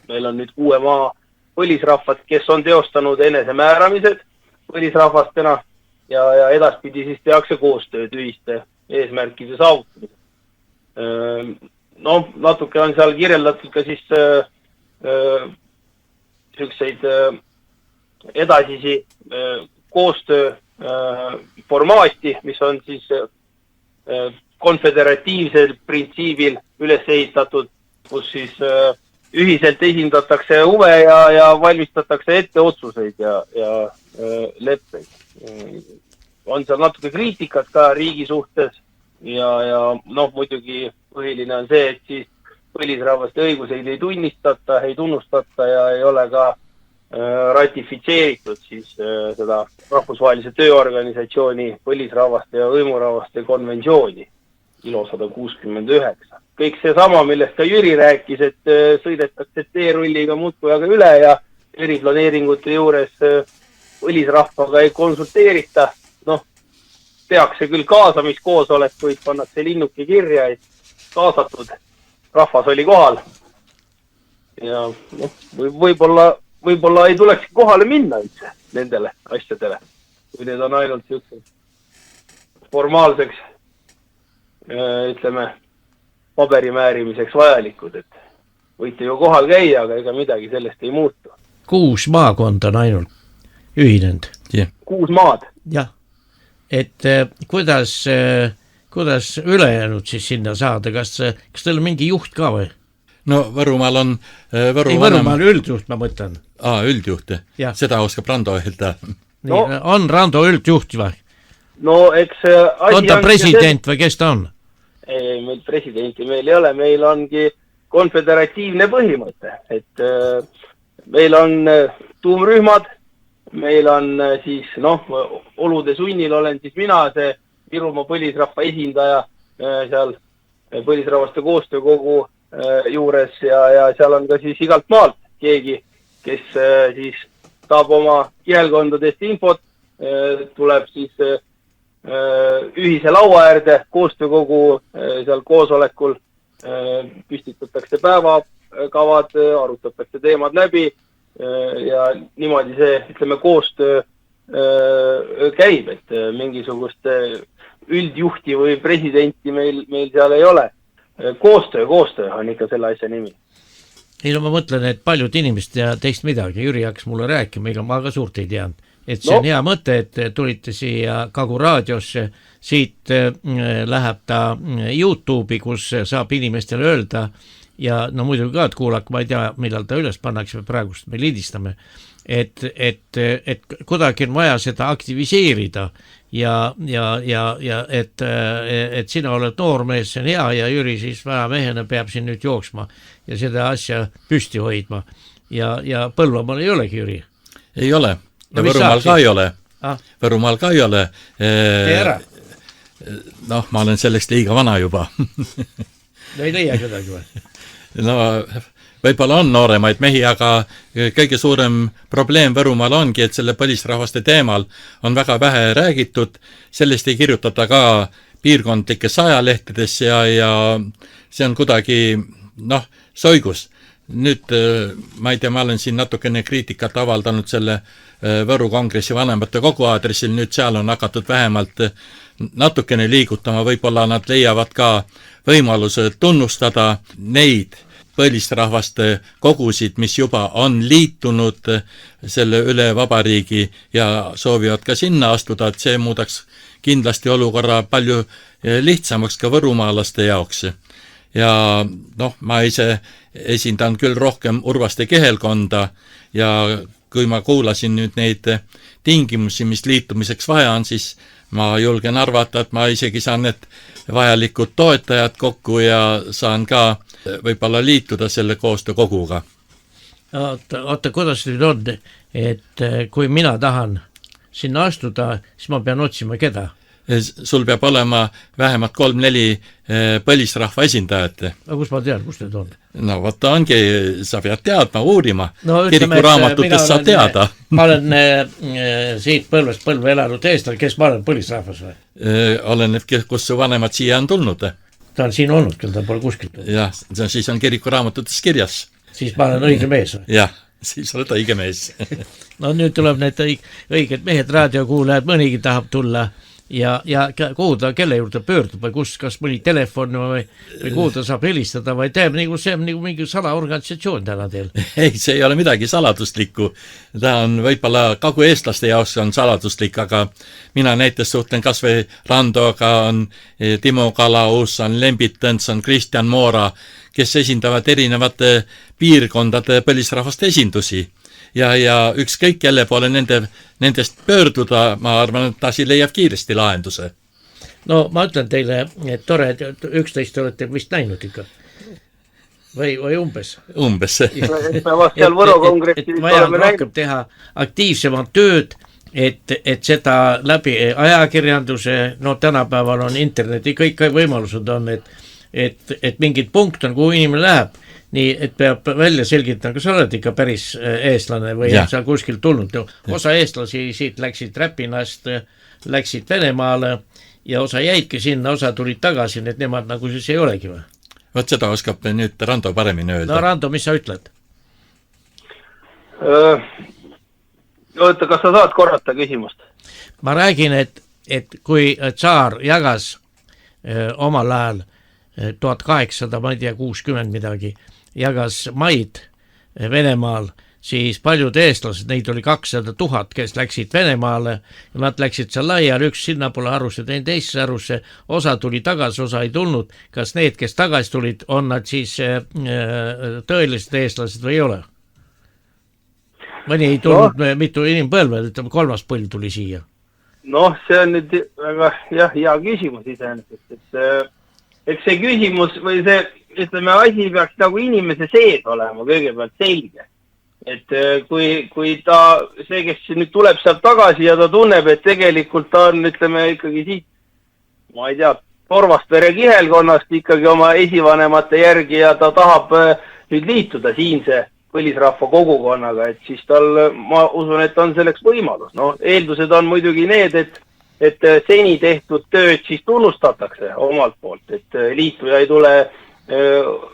meil on nüüd 6 maa põlisrahvad, kes on teostanud enesemääramised põlisrahvastena ja edaspidi siis tehakse koostööd ühiste eesmärkide saavutamisel. Natuke on seal kirjeldatud ka siis selliseid edasisi koostöö formaati, mis on siis konföderatiivsel printsiibil üles ehitatud, kus siis ühiselt esindatakse huve ja valmistatakse ette otsuseid ja leppeid. On seal natuke kriitikat ka riigi suhtes ja muidugi põhiline on see, et siis põlisrahvaste õiguseid ei tunnustata ja ei ole ka ratifitseeritud siis seda rahvusvahelise tööorganisatsiooni põlisrahvaste ja hõimurahvaste konventsiooni ILO 169. Kõik seesama, millest ka Jüri rääkis, et sõidetakse teerulliga muudkui aga üle ja eriplaneeringute juures põlisrahvaga ei konsulteerita. Tehakse küll kaasamiskoosolekuid, pannakse linnuki kirja, et kaasatud rahvas oli kohal. Ja võib-olla ei tuleks kohale minna üldse nendele asjadele, kui need on ainult formaalseks, ütleme, paberimäärimiseks vajalikud, et võite ju kohal käia, aga ega midagi sellest ei muutu. 6 maakonda on ainult ühinenud. 6 maad. Jah, et kuidas ülejäänud siis sinna saada, kas teil on mingi juht ka või? No Võrumaal on Võrumaal üldjuht, ma mõtlen. Üldjuht, seda oskab Rando öelda. On Rando üldjuht või? No eks on ta president või kes ta on? Ei, meil presidenti meil ei ole, meil ongi konföderatiivne põhimõte, et meil on tuumrühmad, meil on siis, olude sunnil olen siis mina, see Virumaa põlisrahva esindaja seal põlisrahvaste koostöökogu juures ja seal on ka siis igalt maalt keegi, kes siis saab oma kihelkondadest infot, tuleb siis ühise laua äärde, koostöökogu seal koosolekul, püstitatakse päevakavad, arutatakse teemad läbi ja niimoodi see, ütleme, koostöö käib, et mingisugust üldjuhti või presidenti meil seal ei ole. Koostöö on ikka selle asja nimi. Ei no ma mõtlen, et paljud inimesed ja teist midagi, Jüri hakkas mulle rääkima, ega ma ka suurt ei teanud. Et see on hea mõte, et tulite siia Kagu raadiosse, siit läheb ta YouTube'i, kus saab inimestele öelda ja no muidugi ka, et kuulake, ma ei tea, millal ta üles pannakse, praegust me lindistame, et kuidagi on vaja seda aktiviseerida ja et sina oled noormees, see on hea ja Jüri siis vanamehena peab siin nüüd jooksma ja seda asja püsti hoidma ja Põlvamaal ei olegi, Jüri? Ei ole. Ja Võrumaal ka ei ole. Võrumaal ka ei ole. Tee ära. Noh, ma olen selleks liiga vana juba. No ei leia kedagi või? No, võib-olla on nooremaid mehi, aga kõige suurem probleem Võrumaal ongi, et selle põlisrahvaste teemal on väga vähe räägitud. Sellest ei kirjutata ka piirkondlikes ajalehtedes ja see on kuidagi, soigus. Nüüd, ma ei tea, ma olen siin natukene kriitikat avaldanud selle Võru kongressi vanemate kogu aadressil, nüüd seal on hakatud vähemalt natukene liigutama, võib-olla nad leiavad ka võimaluse tunnustada neid põlisrahvaste kogusid, mis juba on liitunud selle üle vabariigi ja soovivad ka sinna astuda, et see muudaks kindlasti olukorra palju lihtsamaks ka võrumaalaste jaoks. Ja ma ise esindan küll rohkem Urvaste kihelkonda ja kui ma kuulasin nüüd neid tingimusi, mis liitumiseks vaja on, siis ma julgen arvata, et ma isegi saan need vajalikud toetajad kokku ja saan ka võib-olla liituda selle koostöökoguga. Oota, kuidas nüüd on, et kui mina tahan sinna astuda, siis ma pean otsima keda? Sul peab olema vähemalt 3-4 põlisrahva esindajat. Aga kus ma tean, kus need on? No vot ongi, sa pead teadma, uurima. Kirikuraamatutest saab teada. Ma olen siit Põlvest põlve elanud eestlane, kes ma olen põlisrahvas või? Oleneb, kus su vanemad siia on tulnud. Ta on siin olnud, küll ta pole kuskilt. Jah, siis on kirikuraamatutes kirjas. Siis ma olen õige mees või? Jah, siis oled õige mees. No nüüd tuleb need õiged mehed raadiokuulajad, mõnigi tahab tulla ja kuhu ta, kelle juurde pöördub või kas mõni telefon või kuhu ta saab helistada või teeb see on nagu mingi salaorganisatsioon täna teil? Ei, see ei ole midagi saladuslikku. Ta on võib-olla kagu-eestlaste jaoks on saladuslik, aga mina näiteks suhtlen kas või Randoga, on Timo Kalaus, on Lembit Tõnts, on Kristjan Moora, kes esindavad erinevate piirkondade põlisrahvaste esindusi. Ja ükskõik kelle poole nendest pöörduda, ma arvan, et ta siin leiab kiiresti lahenduse. No ma ütlen teile, et tore, 11 olete vist näinud ikka. Või umbes? Umbes. Vaja on rohkem teha aktiivsemat tööd, et seda läbi ajakirjanduse, tänapäeval on interneti, kõik võimalused on, et mingid punkt on, kuhu inimene läheb. Nii, et peab välja selgitama, kas sa oled ikka päris eestlane või on sa kuskilt tulnud. Osa eestlasi siit läksid Räpinast, läksid Venemaale ja osa jäidki sinna, osa tulid tagasi, et nemad nagu siis ei olegi või? Võt seda oskab nüüd Rando paremini öelda. No Rando, mis sa ütled? Oota, kas sa saad korrata küsimust? Ma räägin, et kui tsaar jagas omal ajal 1800, ma ei tea, 60 midagi, jagas maid Venemaal, siis paljud eestlased, neid oli 200 000, kes läksid Venemaale ja nad läksid seal laiali, üks sinna pole arusse, teine teisse arusse, osa tuli tagasi, osa ei tulnud. Kas need, kes tagasi tulid, on nad siis tõelised eestlased või ei ole? Mõni ei tulnud mitu inimpõlve, ütleme 3. põlv tuli siia. See on nüüd väga hea küsimus iseenesest, eks see küsimus või see, ütleme, asi peaks nagu inimese sees olema kõigepealt selge. Et kui ta, see, kes nüüd tuleb sealt tagasi ja ta tunneb, et tegelikult ta on, ütleme, ikkagi siit, ma ei tea, Torvastvere kihelkonnast ikkagi oma esivanemate järgi ja ta tahab nüüd liituda siinse põlisrahva kogukonnaga, et siis tal, ma usun, et on selleks võimalus. No, eeldused on muidugi need, et seni tehtud tööd siis tunnustatakse omalt poolt, et liituja ei tule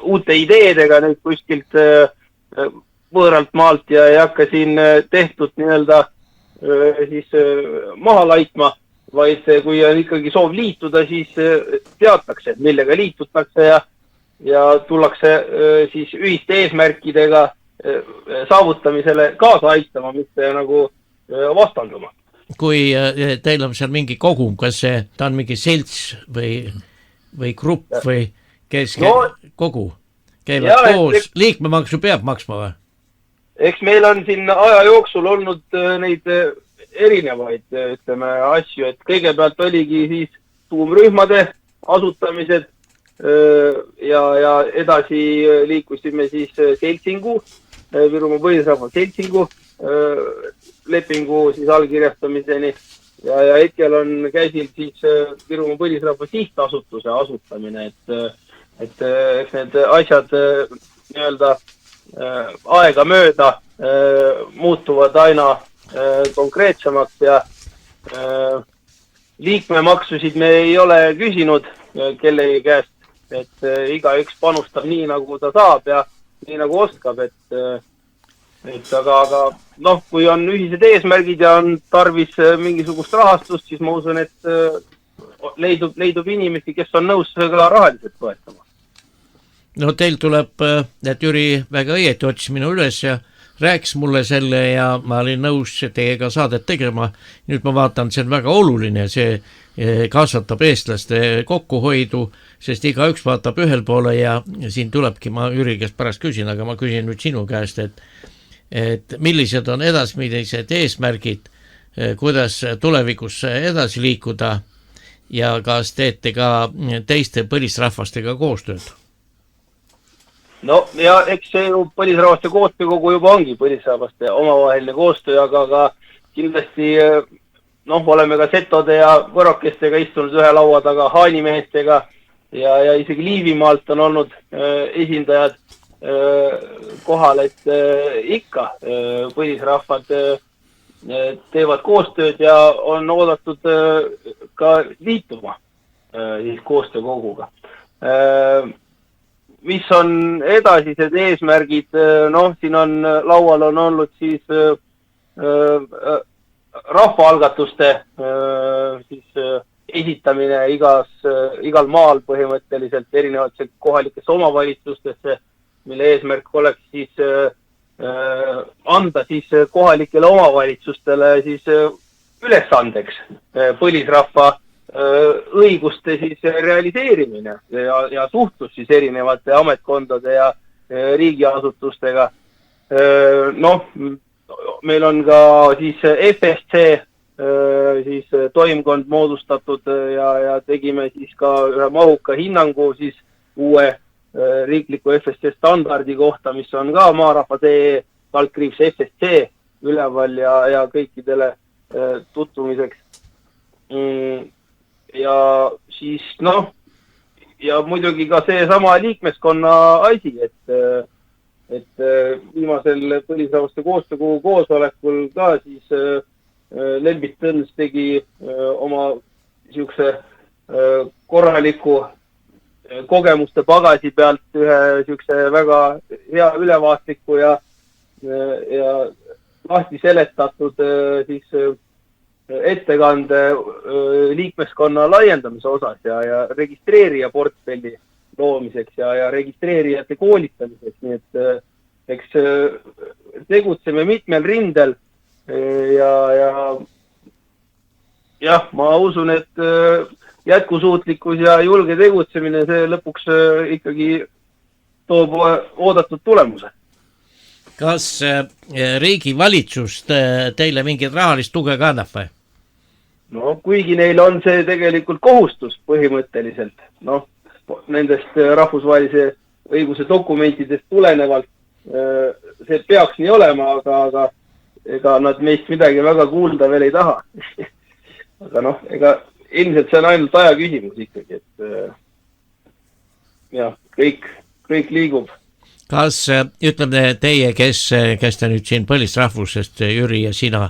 uute ideedega nüüd kuskilt võõralt maalt ja ei hakka siin tehtud nii-öelda siis maha laitma, vaid kui on ikkagi soov liituda, siis teatakse, millega liitutakse ja tullakse siis ühiste eesmärkidega saavutamisele kaasa aitama, mitte nagu vastanduma. Kui teil on seal mingi kogum, kas ta on mingi selts või grupp või kes kogu käivad koos, liikmemaksu peab maksma või? Eks meil on siin aja jooksul olnud neid erinevaid, ütleme, asju, et kõigepealt oligi siis tuumrühmade asutamised ja edasi liikusime siis seltsingu, Virumaa põlisrahva seltsingu lepingu siis allkirjastamiseni ja hetkel on käsil siis Virumaa põlisrahva sihtasutuse asutamine, et need asjad nii-öelda aega mööda muutuvad aina konkreetsemaks ja liikmemaksusid me ei ole küsinud kellegi käest, et igaüks panustab nii, nagu ta saab ja nii, nagu oskab, aga noh, kui on ühised eesmärgid ja on tarvis mingisugust rahastust, siis ma usun, et leidub inimesi, kes on nõus ka rahaliselt toetama. No teil tuleb, et Jüri väga õieti otsis minu üles ja rääkis mulle selle ja ma olin nõus teiega saadet tegema. Nüüd ma vaatan, see on väga oluline, see kasvatab eestlaste kokkuhoidu, sest igaüks vaatab ühel poole ja siin tulebki, ma Jüri käest pärast küsin, aga ma küsin nüüd sinu käest, et millised on edasmidised eesmärgid, kuidas tulevikus edasi liikuda ja kas teete ka teiste põlisrahvastega koostööd? No ja eks see põlisrahvaste koostöökogu juba ongi põlisrahvaste omavaheline koostöö, aga kindlasti oleme ka setode ja võrokestega istunud ühe laua taga, haanimeestega ja isegi Liivimaalt on olnud esindajad kohal, et ikka põlisrahvad teevad koostööd ja on oodatud ka liituma koostöökoguga. Mis on edasised eesmärgid, siin on laual on olnud siis rahvaalgatuste siis esitamine igal maal põhimõtteliselt erinevatesse kohalikesse omavalitsustesse, mille eesmärk oleks siis anda siis kohalikele omavalitsustele siis ülesandeks põlisrahva õiguste siis realiseerimine ja suhtlus siis erinevate ametkondade ja riigiasutustega. Meil on ka siis FSC siis toimkond moodustatud ja tegime siis ka ühe mahuka hinnangu siis uue riikliku FSC standardi kohta, mis on ka maarahva.ee /FSC üleval ja kõikidele tutvumiseks. Ja siis ja muidugi ka see sama liikmeskonna asi, et viimasel põlisrahvaste koostöökogu koosolekul ka siis Lembit Tõns tegi oma niisuguse korraliku kogemuste pagasi pealt ühe niisuguse väga hea ülevaatliku ja lahti seletatud siis ettekande liikmeskonna laiendamise osas ja registreerija portfelli loomiseks ja registreerijate koolitamiseks, nii et eks tegutseme mitmel rindel ja ma usun, et jätkusuutlikkus ja julge tegutsemine, see lõpuks ikkagi toob oodatud tulemuse. Kas riigi valitsus teile mingit rahalist tuge ka annab või? No kuigi neil on see tegelikult kohustus põhimõtteliselt, nendest rahvusvahelise õiguse dokumentidest tulenevalt see peaks nii olema, aga ega nad meist midagi väga kuulda veel ei taha. Aga ega ilmselt see on ainult aja küsimus ikkagi, et kõik liigub. kas ütleme teie, kes te nüüd siin põlisrahvusest, Jüri ja sina,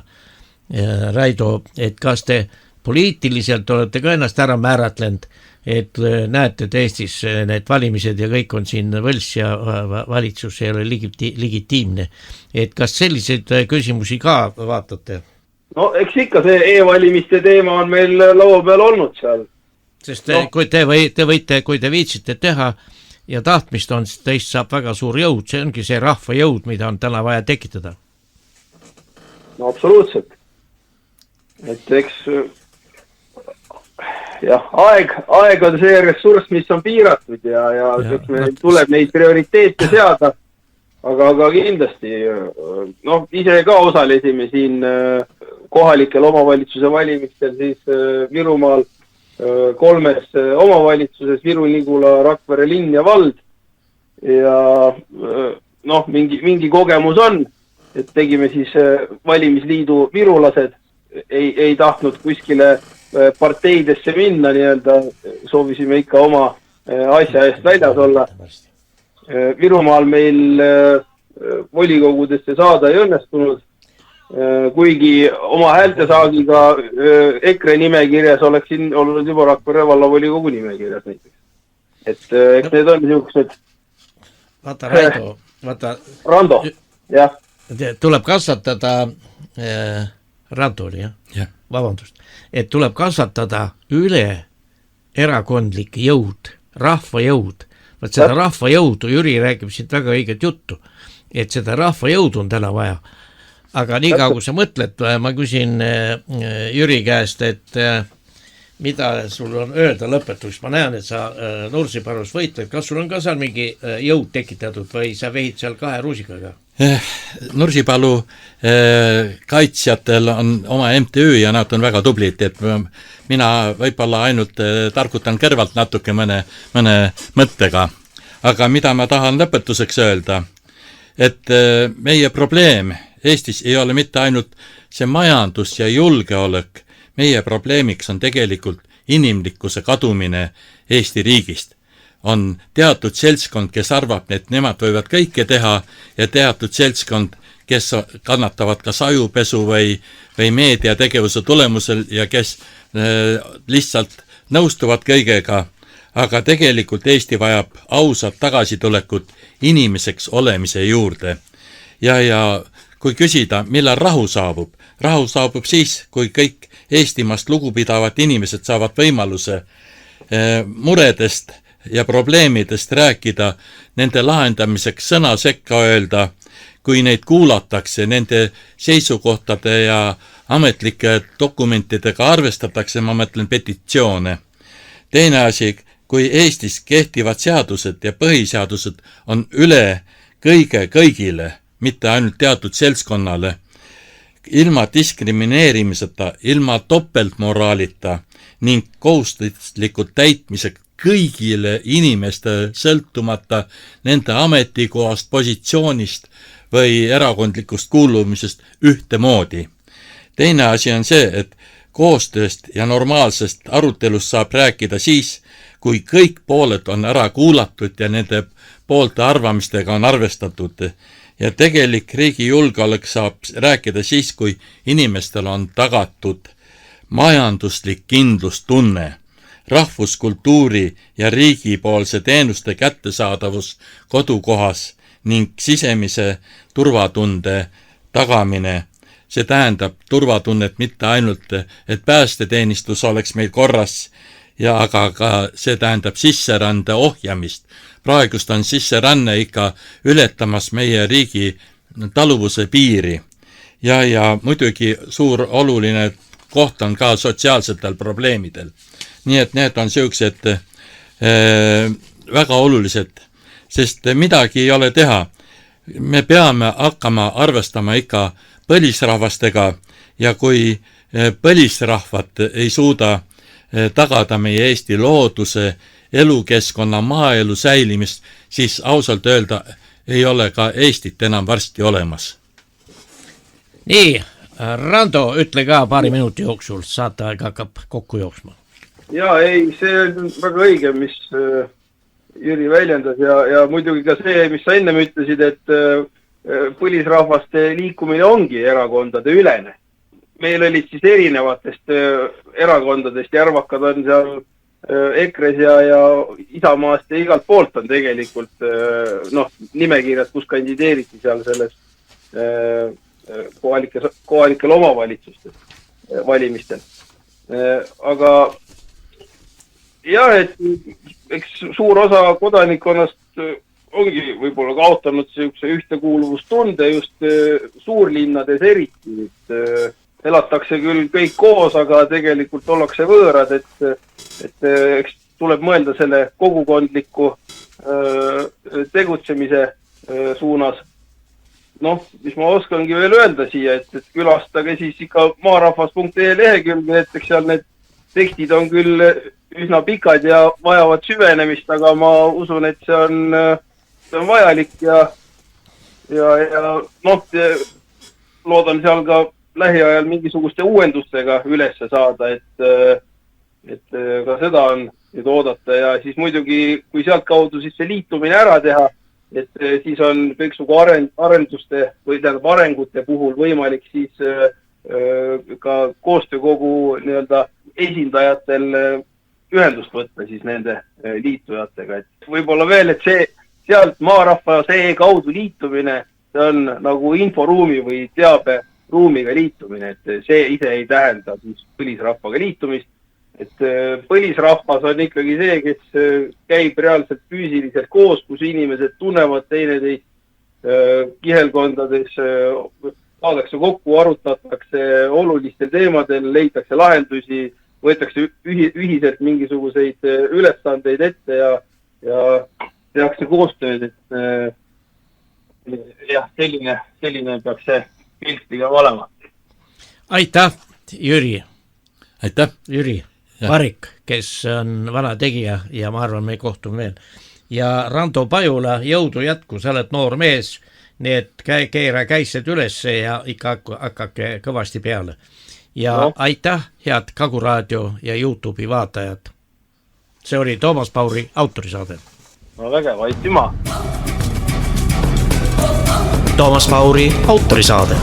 Raido, et kas te poliitiliselt olete ka ennast ära määratlenud, et näete, et Eestis need valimised ja kõik on siin võlss ja valitsus ei ole legitiimne, et kas selliseid küsimusi ka vaatate? No eks ikka see e-valimiste teema on meil laua peal olnud seal. Sest kui te võite, kui te viitsite teha ja tahtmist on, siis teist saab väga suur jõud, see ongi see rahva jõud, mida on täna vaja tekitada. No absoluutselt. Et eks jah, aeg on see ressurss, mis on piiratud ja eks meil tuleb neid prioriteete seada, aga kindlasti ise ka osalesime siin kohalikel omavalitsuse valimistel siis Virumaal 3 omavalitsuses, Viru, Nigula, Rakvere linn ja vald ja mingi kogemus on, et tegime siis valimisliidu virulased, ei tahtnud kuskile parteidesse minna nii-öelda, soovisime ikka oma asja eest väljas olla. Virumaal meil volikogudesse saada ei õnnestunud, kuigi oma häältesaagiga EKRE nimekirjas oleksin olnud juba Rakvere vallavolikogu nimekirjas näiteks. Et eks need on niisugused... Vaata, Raido, Rando, jah. Tuleb kasvatada... Rando oli, jah? Vabandust. Et tuleb kasvatada üle erakondlik jõud, rahva jõud. Vaat seda rahva jõudu, Jüri räägib siit väga õiget juttu, et seda rahva jõudu on täna vaja. Aga nii kui sa mõtled, ma küsin Jüri käest, et mida sul on öelda lõpetuseks. Ma näen, et sa Nursipalus võitled. Kas sul on ka seal mingi jõud tekitatud või sa vehid seal 2 rusikaga? Nursipalu kaitsjatel on oma MTÜ ja nad on väga tublid, et mina võib-olla ainult targutan kõrvalt natuke mõne mõttega. Aga mida ma tahan lõpetuseks öelda, et meie probleem Eestis ei ole mitte ainult see majandus ja julgeolek, meie probleemiks on tegelikult inimlikkuse kadumine Eesti riigist. On teatud seltskond, kes arvab, et nemad võivad kõike teha ja teatud seltskond, kes kannatavad kas ajupesu või meediategevuse tulemusel ja kes lihtsalt nõustuvad kõigega. Aga tegelikult Eesti vajab ausat tagasitulekut inimeseks olemise juurde. Ja kui küsida, millal rahu saabub siis, kui kõik Eestimaast lugupidavad inimesed saavad võimaluse muredest ja probleemidest rääkida, nende lahendamiseks sõna sekka öelda, kui neid kuulatakse, nende seisukohtade ja ametlike dokumentidega arvestatakse, ma mõtlen petitsioone. Teine asi, kui Eestis kehtivad seadused ja põhiseadused on üle kõigile, mitte ainult teatud seltskonnale, ilma diskrimineerimiseta, ilma topeltmoraalita ning kohustuslikult täitmisega kõigile inimeste sõltumata nende ametikohast, positsioonist või erakondlikust kuulumisest ühtemoodi. Teine asi on see, et koostööst ja normaalsest arutelust saab rääkida siis, kui kõik pooled on ära kuulatud ja nende poolte arvamistega on arvestatud. Ja tegelik riigi julgeolek saab rääkida siis, kui inimestel on tagatud majanduslik kindlustunne, rahvuskultuuri ja riigipoolse teenuste kättesaadavus kodukohas ning sisemise turvatunde tagamine. See tähendab turvatunnet mitte ainult, et päästeteenistus oleks meil korras, aga ka see tähendab sisserände ohjamist. Praegust on sisseränne ikka ületamas meie riigi taluvuse piiri. Ja muidugi suur oluline koht on ka sotsiaalsetel probleemidel. Nii et need on sellised väga olulised, sest midagi ei ole teha. Me peame hakkama arvestama ikka põlisrahvastega ja kui põlisrahvad ei suuda tagada meie Eesti looduse, elukeskkonna, maaelu säilimist, siis ausalt öelda ei ole ka Eestit enam varsti olemas. Nii, Rando, ütle ka paari minuti jooksul, saateaeg hakkab kokku jooksma. Ja ei, see on väga õige, mis Jüri väljendas ja muidugi ka see, mis sa ennem ütlesid, et põlisrahvaste liikumine ongi erakondade ülene. Meil olid siis erinevatest erakondadest, Järvakad on seal EKRE-s ja Isamaast ja igalt poolt on tegelikult nimekirjad, kus kandideeriti seal selles kohalikel omavalitsustes valimistel. Aga jah, et eks suur osa kodanikkonnast ongi võib-olla kaotanud see ühtekuuluvustunde just suurlinnades eriti. Elatakse küll kõik koos, aga tegelikult ollakse võõrad, et eks tuleb mõelda selle kogukondliku tegutsemise suunas. Mis ma oskangi veel öelda siia, et külastage siis ikka maarahvas.ee lehekülge, et eks seal need tekstid on küll üsna pikad ja vajavad süvenemist, aga ma usun, et see on vajalik ja loodan seal ka lähiajal mingisuguste uuendustega ülesse saada, et ka seda on nüüd oodata ja siis muidugi, kui sealt kaudu siis see liitumine ära teha, et siis on kõiksugu arenduste või tähendab arengute puhul võimalik siis ka koostöökogu nii-öelda esindajatel ühendust võtta siis nende liitujatega. Et võib-olla veel, et see sealt maarahva kaudu liitumine, see on nagu inforuumi või teaberuumiga liitumine, et see ise ei tähenda siis põlisrahvaga liitumist. Et põlisrahvas on ikkagi see, kes käib reaalselt füüsiliselt koos, kus inimesed tunnevad teineteist kihelkondades, saadakse kokku, arutatakse olulistel teemadel, leitakse lahendusi, võetakse ühiselt mingisuguseid ülesandeid ette ja tehakse koostööd, et jah, selline peaks see pilt pigem olema. Aitäh, Jüri! Aitäh! Jüri Varik, kes on vana tegija ja ma arvan, me kohtume veel. Ja Rando Pajula, jõudu jätku, sa oled noor mees, nii et keera käised ülesse ja ikka hakkake kõvasti peale. Ja aitäh, head Kagu Raadio ja YouTube'i vaatajad. See oli Toomas Pauri autorisaade. No vägev, aitüma! Toomas Pauri autorisaade.